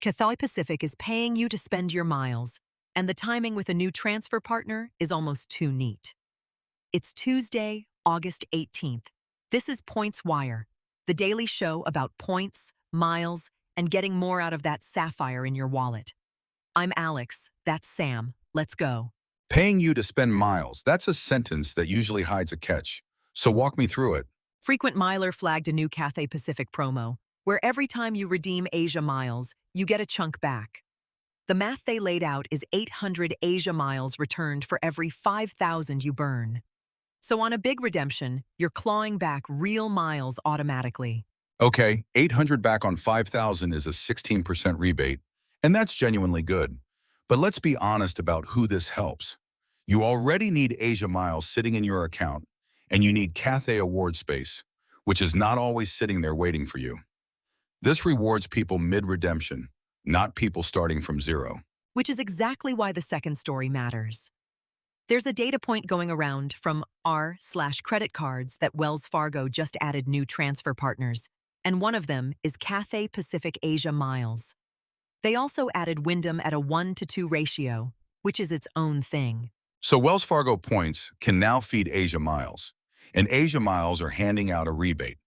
Cathay Pacific is paying you to spend your miles, and the timing with a new transfer partner is almost too neat. It's Tuesday, August 18th. This is Points Wire, the daily show about points, miles, and getting more out of that sapphire in your wallet. I'm Alex, that's Sam. Let's go. Paying you to spend miles, that's a sentence that usually hides a catch. So walk me through it. Frequent Miler flagged a new Cathay Pacific promo, where every time you redeem Asia miles, you get a chunk back. The math they laid out is 800 Asia miles returned for every 5,000 you burn. So on a big redemption, you're clawing back real miles automatically. Okay, 800 back on 5,000 is a 16% rebate, and that's genuinely good. But let's be honest about who this helps. You already need Asia miles sitting in your account, and you need Cathay award space, which is not always sitting there waiting for you. This rewards people mid-redemption, not people starting from zero. Which is exactly why the second story matters. There's a data point going around from r/credit cards that Wells Fargo just added new transfer partners, and one of them is Cathay Pacific Asia Miles. They also added Wyndham at a 1-to-2 ratio, which is its own thing. So Wells Fargo points can now feed Asia miles, and Asia miles are handing out a rebate.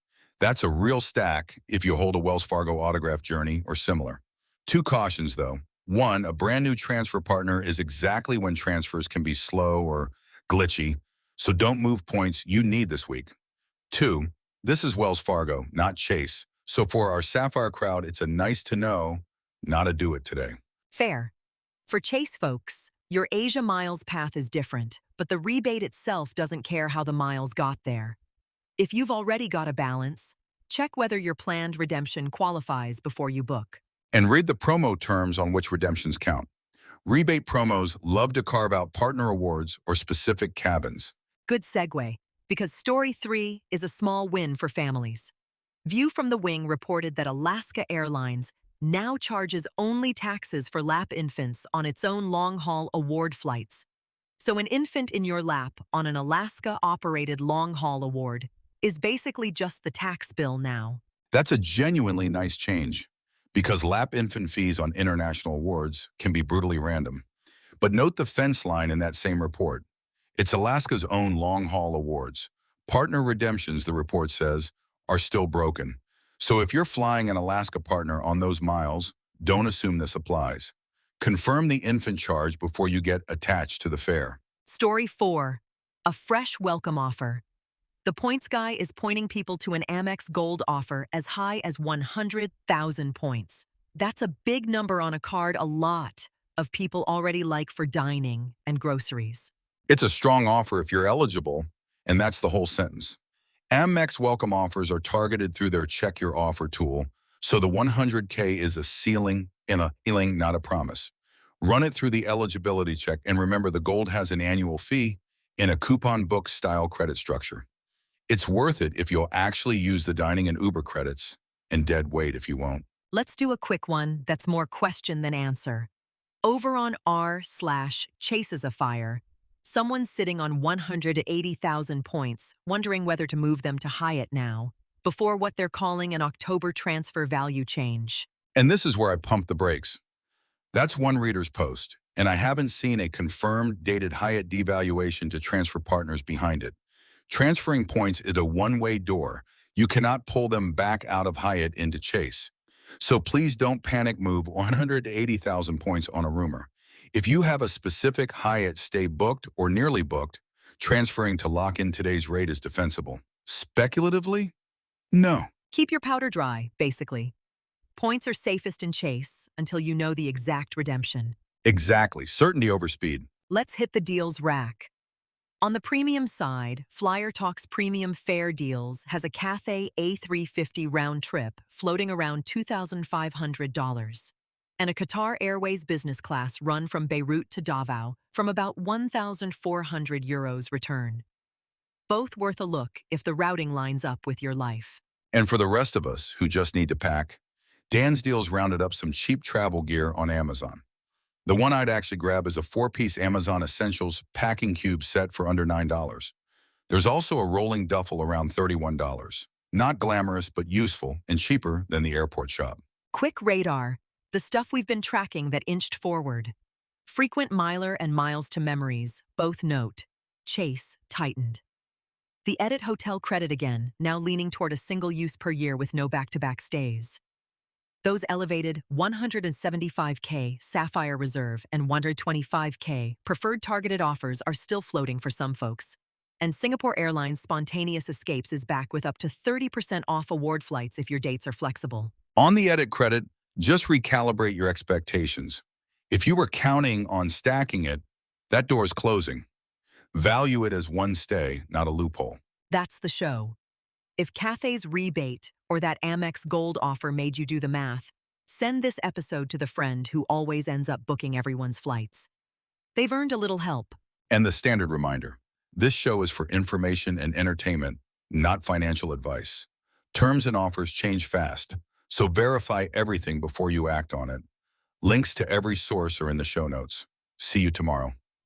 That's a real stack if you hold a Wells Fargo autograph journey or similar. Two cautions, though. One, a brand new transfer partner is exactly when transfers can be slow or glitchy, so don't move points you need this week. Two, this is Wells Fargo, not Chase. So for our Sapphire crowd, it's a nice to know, not a do it today. Fair. For Chase folks, your Asia miles path is different, but the rebate itself doesn't care how the miles got there. If you've already got a balance, check whether your planned redemption qualifies before you book. And read the promo terms on which redemptions count. Rebate promos love to carve out partner awards or specific cabins. Good segue, because Story 3 is a small win for families. View from the Wing reported that Alaska Airlines now charges only taxes for lap infants on its own long-haul award flights. So an infant in your lap on an Alaska-operated long-haul award is basically just the tax bill now. That's a genuinely nice change, because lap infant fees on international awards can be brutally random. But note the fence line in that same report. It's Alaska's own long-haul awards. Partner redemptions, the report says, are still broken. So if you're flying an Alaska partner on those miles, don't assume this applies. Confirm the infant charge before you get attached to the fare. Story 4, a fresh welcome offer. The Points Guy is pointing people to an Amex Gold offer as high as 100,000 points. That's a big number on a card a lot of people already like for dining and groceries. It's a strong offer if you're eligible, and that's the whole sentence. Amex welcome offers are targeted through their Check Your Offer tool, so the 100K is a ceiling and a ceiling, not a promise. Run it through the eligibility check, and remember the Gold has an annual fee in a coupon book style credit structure. It's worth it if you'll actually use the dining and Uber credits, and dead weight if you won't. Let's do a quick one that's more question than answer. Over on r/Chases a Fire, someone's sitting on 180,000 points, wondering whether to move them to Hyatt now, before what they're calling an October transfer value change. And this is where I pump the brakes. That's one reader's post, and I haven't seen a confirmed dated Hyatt devaluation to transfer partners behind it. Transferring points is a one-way door. You cannot pull them back out of Hyatt into Chase. So please don't panic move 180,000 points on a rumor. If you have a specific Hyatt stay booked or nearly booked, transferring to lock in today's rate is defensible. Speculatively? No. Keep your powder dry, basically. Points are safest in Chase until you know the exact redemption. Exactly. Certainty over speed. Let's hit the deals rack. On the premium side, Flyer Talks Premium Fare Deals has a Cathay A350 round trip floating around $2,500 and a Qatar Airways business class run from Beirut to Davao from about 1,400 euros return. Both worth a look if the routing lines up with your life. And for the rest of us who just need to pack, Dan's Deals rounded up some cheap travel gear on Amazon. The one I'd actually grab is a 4-piece Amazon Essentials packing cube set for under $9. There's also a rolling duffel around $31. Not glamorous, but useful and cheaper than the airport shop. Quick radar. The stuff we've been tracking that inched forward. Frequent miler and miles to memories, both note. Chase tightened. The Edit Hotel credit again, now leaning toward a single use per year with no back-to-back stays. Those elevated 175K Sapphire Reserve and 125K preferred targeted offers are still floating for some folks. And Singapore Airlines Spontaneous Escapes is back with up to 30% off award flights if your dates are flexible. On the Edit credit, just recalibrate your expectations. If you were counting on stacking it, that door is closing. Value it as one stay, not a loophole. That's the show. If Cathay's rebate or that Amex Gold offer made you do the math, send this episode to the friend who always ends up booking everyone's flights. They've earned a little help. And the standard reminder, this show is for information and entertainment, not financial advice. Terms and offers change fast, so verify everything before you act on it. Links to every source are in the show notes. See you tomorrow.